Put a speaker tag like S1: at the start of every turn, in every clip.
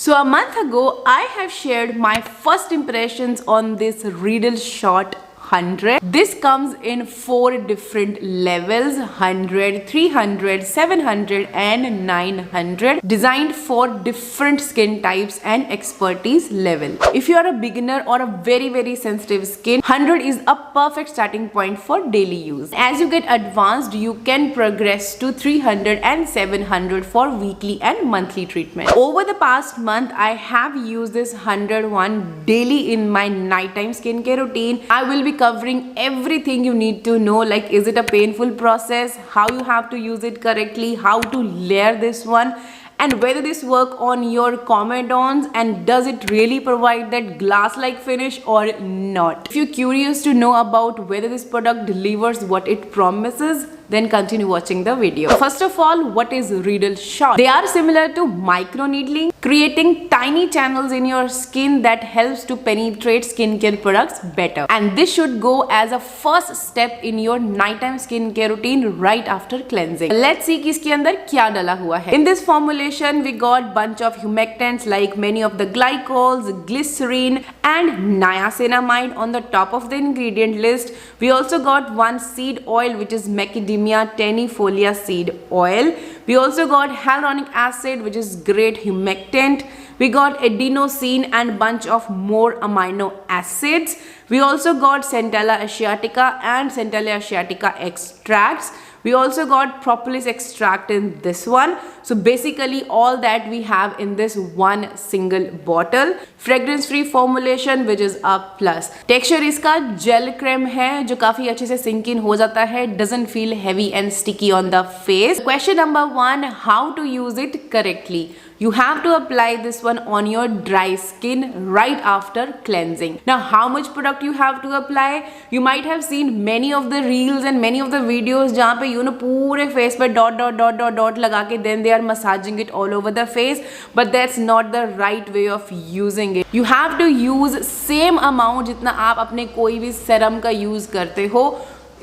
S1: So a month ago, I have shared my first impressions on this Riddle Shot 100. This comes in 4 different levels: 100, 300, 700 and 900, designed for different skin types and expertise level. If you are a beginner or a very sensitive skin, 100 is a perfect starting point for daily use. As you get advanced, you can progress to 300 and 700 for weekly and monthly treatment. Over the past month, I have used this 101 daily in my nighttime skincare routine. I will be covering everything you need to know, like is it a painful process, how you have to use it correctly, how to layer this one, and whether this work on your comedons and does it really provide that glass-like finish or not. If you're curious to know about whether this product delivers what it promises, then continue watching the video. First of all, what is Riddle Shot? They are similar to microneedling, creating tiny channels in your skin that helps to penetrate skincare products better. And this should go as a first step in your nighttime skincare routine right after cleansing. Let's see कि इसके अंदर क्या डला हुआ है. In this formulation, we got bunch of humectants like many of the glycols, glycerin and niacinamide on the top of the ingredient list. We also got one seed oil, which is macadamia tennifolia seed oil. We also got hyaluronic acid, which is great humectant. We got adenosine and bunch of more amino acids. We also got Centella asiatica and Centella asiatica extracts. We also got propolis extract in this one. So basically all that we have in this one single bottle. Fragrance free formulation, which is a plus. Texture इसका gel cream है जो काफी अच्छे से sink in हो जाता है. Doesn't feel heavy and sticky on the face. Question number 1: how to use it correctly? You have to apply this one on your dry skin right after cleansing. Now, how much product you have to apply? You might have seen many of the reels and many of the videos जहाँ पे पूरे face पे dot लगा के then they are massaging it all over the face, but that's not the right way of using it. You have to use same amount जितना आप अपने कोई भी serum का use करते हो.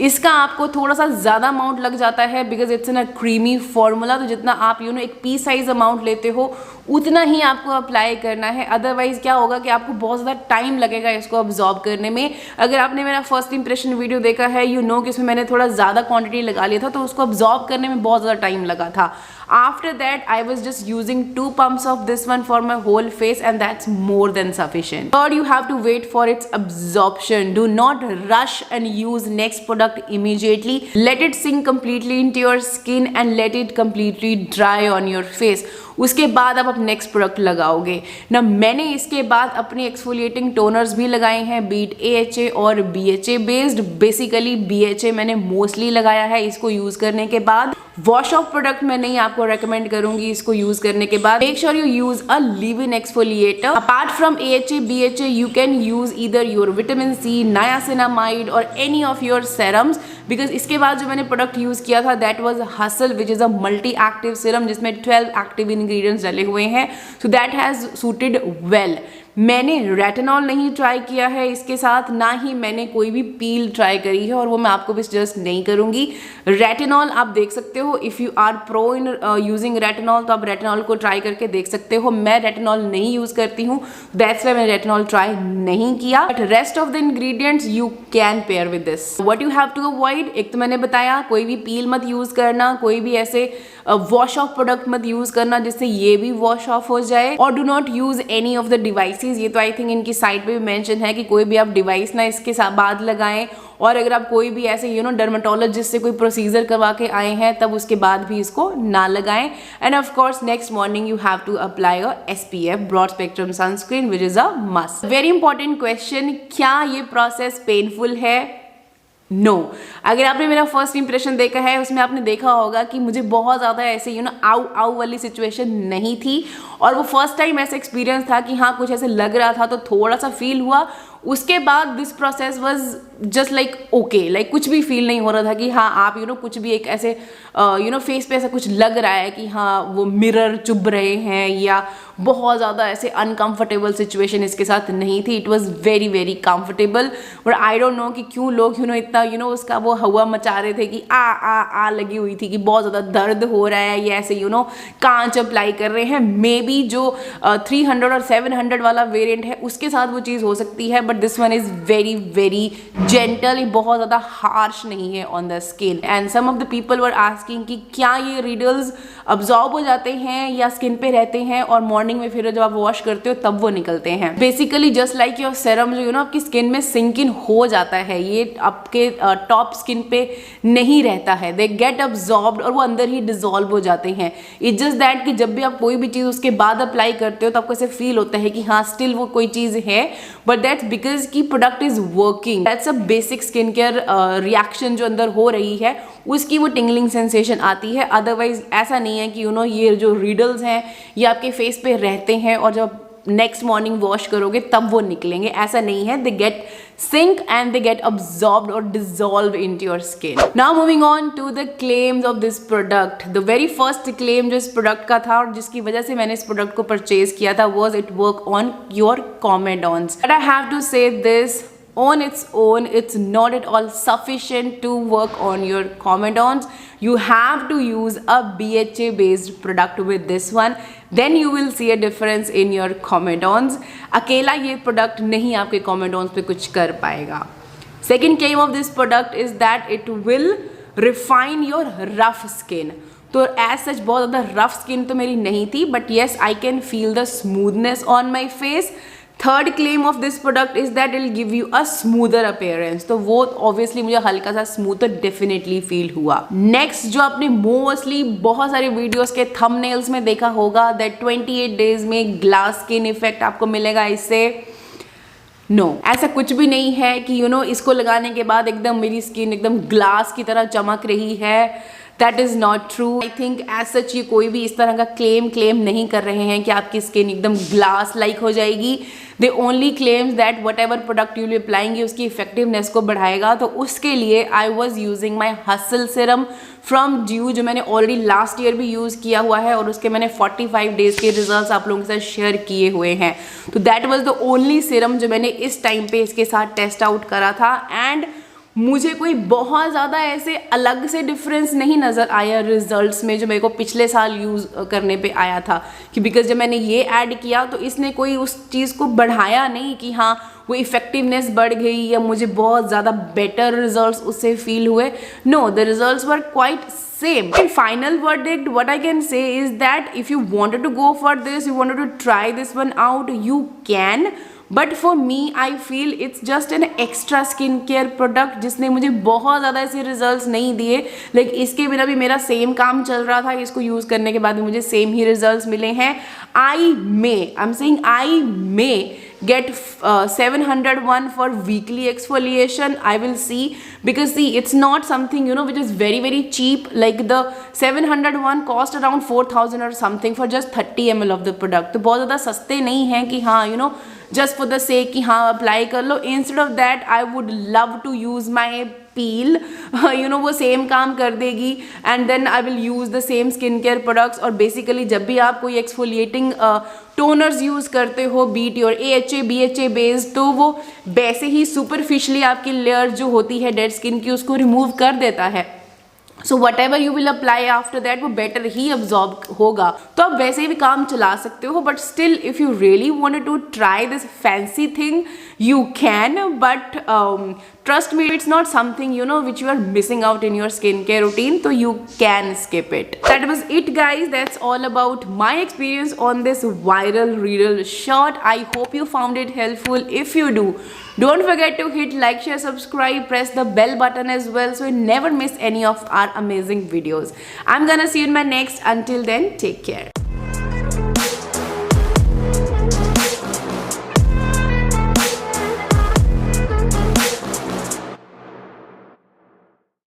S1: इसका आपको थोड़ा सा ज़्यादा अमाउंट लग जाता है because it's in a creamy formula. तो जितना आप एक पी साइज अमाउंट लेते हो उतना ही आपको अप्लाई करना है. अदरवाइज क्या होगा कि आपको बहुत ज़्यादा टाइम लगेगा इसको अब्जॉर्ब करने में. अगर आपने मेरा फर्स्ट इंप्रेशन वीडियो देखा है कि इसमें मैंने थोड़ा ज़्यादा क्वांटिटी लगा लिया था तो उसको अब्जॉर्ब करने में बहुत ज़्यादा टाइम लगा था. After that, I was just using 2 pumps of this one for my whole face and that's more than sufficient. Third, you have to wait for its absorption. Do not rush and use next product immediately. Let it sink completely into your skin and let it completely dry on your face. उसके बाद आप next product लगाओगे ना. मैंने इसके बाद अपने exfoliating toners भी लगाए हैं, बीट AHA और BHA बेस्ड. बेसिकली BHA मैंने मोस्टली लगाया है इसको यूज करने के बाद. वॉश ऑफ प्रोडक्ट मैं नहीं आपको रेकमेंड करूंगी इसको यूज करने के बाद. Make sure you use a leave in exfoliator. Apart from AHA BHA you can use either your vitamin C, niacinamide और any of your serums. Because इसके बाद जो मैंने प्रोडक्ट यूज किया था that was hustle, which is a multi active serum जिसमें 12 active ingredients डले हुए हैं. So that has suited well. मैंने रेटिनॉल नहीं ट्राई किया है इसके साथ, ना ही मैंने कोई भी पील ट्राई करी है और वो मैं आपको भी सजेस्ट नहीं करूंगी. रेटिनॉल आप देख सकते हो, if you are pro in using retinol तो आप रेटिनॉल को ट्राई करके देख सकते हो. मैं रेटिनॉल नहीं यूज करती हूँ, दैट्स वाई मैंने रेटिनॉल ट्राई नहीं किया. But rest of the ingredients you can pair with this. What you have to avoid, एक तो मैंने बताया कोई भी पील मत यूज करना, कोई भी ऐसे वॉश ऑफ प्रोडक्ट मत यूज करना जिससे ये भी वॉश ऑफ हो जाए. और do not use any of the devices. ये तो आई थिंक इनकी साइट पे भी मेंशन है कि कोई भी आप डिवाइस ना इसके साथ बाद लगाएं. और अगर आप कोई भी ऐसे डर्मेटोलॉजिस्ट से कोई प्रोसीजर करवा के आए हैं तब उसके बाद भी इसको ना लगाएं. And of course next morning you have to apply a SPF broad spectrum sunscreen which is a must. Very important question, क्या ये प्रोसेस पेनफुल है? नो. अगर आपने मेरा फर्स्ट इंप्रेशन देखा है उसमें आपने देखा होगा कि मुझे बहुत ज़्यादा ऐसे आउ वाली सिचुएशन नहीं थी. और वो फर्स्ट टाइम ऐसा एक्सपीरियंस था कि हाँ कुछ ऐसे लग रहा था तो थोड़ा सा फील हुआ. उसके बाद this process was just like okay, like कुछ भी फील नहीं हो रहा था कि हाँ आप कुछ भी एक ऐसे फेस पे ऐसा कुछ लग रहा है कि हाँ वो मिरर चुभ रहे हैं या बहुत ज़्यादा ऐसे अनकंफर्टेबल सिचुएशन इसके साथ नहीं थी. It was very very comfortable. But I don't know कि क्यों लोग इतना उसका वो हवा मचा रहे थे कि आ लगी हुई थी कि बहुत ज़्यादा दर्द हो रहा है, ये ऐसे कांच अप्लाई कर रहे हैं. मे बी जो 300 और 700 वाला वेरिएंट है उसके साथ वो चीज़ हो सकती है, but this one is very very gentle. बहुत ज़्यादा हार्श नहीं है on the skin. And some of the people were asking कि क्या ये रिडल्स अब्जॉर्ब हो जाते हैं या स्किन पे रहते हैं और मॉर्निंग में फिर जब आप वॉश करते हो तब वो निकलते हैं. Basically just like your serum जो आपकी स्किन में सिंक इन हो जाता है, ये आपके टॉप स्किन पे नहीं रहता है. दे गेट अब्जॉर्ब्ड और वो अंदर ही डिजॉल्व हो जाते हैं. इट्स जस्ट दैट कि जब भी आप कोई भी चीज़ उसके बाद अप्लाई करते हो तो आपको ऐसे फील होता है कि हाँ स्टिल वो कोई चीज़ है, बट दैट्स बिकॉज की product is working. That's a basic skin care reaction जो अंदर हो रही है उसकी वो टिंगलिंग सेंसेशन आती है. अदरवाइज ऐसा नहीं है कि ये जो रिडल्स हैं ये आपके फेस पे रहते हैं और जब नेक्स्ट मॉर्निंग वॉश करोगे तब वो निकलेंगे. ऐसा नहीं है. They get sink and they get absorbed or dissolved into your skin. Now moving on to the claims of this product. The very first claim जो इस product का था और जिसकी वजह से मैंने इस product को purchase किया था was it work on your comedons. But I have to say this, on its own it's not at all sufficient to work on your comedons. You have to use a BHA based product with this one, then you will see a difference in your comedons. अकेला ये product नहीं आपके comedons पे कुछ कर पाएगा. Second claim of this product is that it will refine your rough skin. तो as such बहुत ज़्यादा रफ स्किन तो मेरी नहीं थी, but yes I can feel the smoothness on my face. Third claim of this product is that it'll give you a smoother appearance. तो वो obviously मुझे हल्का सा स्मूथ तो डेफिनेटली फील हुआ. नेक्स्ट जो आपने मोस्टली बहुत सारे वीडियोस के थंबनेल्स में देखा होगा दैट 28 डेज में ग्लास स्किन इफेक्ट आपको मिलेगा इससे. नो ऐसा कुछ भी नहीं है कि इसको लगाने के बाद एकदम मेरी स्किन एकदम ग्लास की तरह चमक रही है. That is not true. I think as such ये कोई भी इस तरह का क्लेम नहीं कर रहे हैं कि आपकी स्किन एकदम ग्लास लाइक हो जाएगी. They only claims that whatever product you अप्लाएंगे उसकी इफेक्टिवनेस को बढ़ाएगा. तो उसके लिए I was using my hustle serum from Dew जो मैंने ऑलरेडी लास्ट ईयर भी यूज़ किया हुआ है और उसके मैंने 45 डेज के रिजल्ट्स आप लोगों के साथ शेयर किए हुए हैं. तो that was the only Siram जो मैंने इस टाइम पे इसके साथ टेस्ट आउट करा था. एंड मुझे कोई बहुत ज़्यादा ऐसे अलग से डिफरेंस नहीं नज़र आया रिजल्ट्स में जो मेरे को पिछले साल यूज़ करने पे आया था. कि बिकॉज जब मैंने ये ऐड किया तो इसने कोई उस चीज़ को बढ़ाया नहीं कि हाँ वो इफेक्टिवनेस बढ़ गई या मुझे बहुत ज़्यादा बेटर रिजल्ट्स उससे फील हुए. No, the results were quite same. In final verdict, what I can say is that if you wanted to go for this, you wanted to try this one out, you can. But for me I feel it's just an extra skin care product जिसने मुझे बहुत ज़्यादा ऐसे results नहीं दिए. Like इसके बिना भी मेरा सेम काम चल रहा था, इसको यूज़ करने के बाद भी मुझे सेम ही रिजल्ट्स मिले हैं. I am saying I may get 701 for weekly exfoliation. I will see, because see it's not something which is very very cheap. Like the 701 cost around 4000 or something for just 30 ml of the product. तो बहुत ज़्यादा सस्ते नहीं हैं कि हाँ just for the sake कि हाँ अप्लाई कर लो. Instead of that I would love to use my peel. वो सेम काम कर देगी. And then I will use the same skin care products. और बेसिकली जब भी आप कोई एक्सफोलिएटिंग टोनर्स यूज़ करते हो, be it your AHA BHA based, तो वो वैसे ही सुपरफिशली आपकी लेयर जो होती है डेड स्किन की उसको रिमूव कर देता है. So whatever you will apply after that वो बेटर ही अब्जॉर्ब होगा. तो आप वैसे भी काम चला सकते हो. But still if you really wanted to try this fancy thing you can, but trust me, it's not something which you are missing out in your skincare routine, so you can skip it. That was it guys. That's all about my experience on this viral riddle shot. I hope you found it helpful. If you do, don't forget to hit like, share, subscribe, press the bell button as well so you never miss any of our amazing videos. I'm gonna see you in my next. Until then, take care.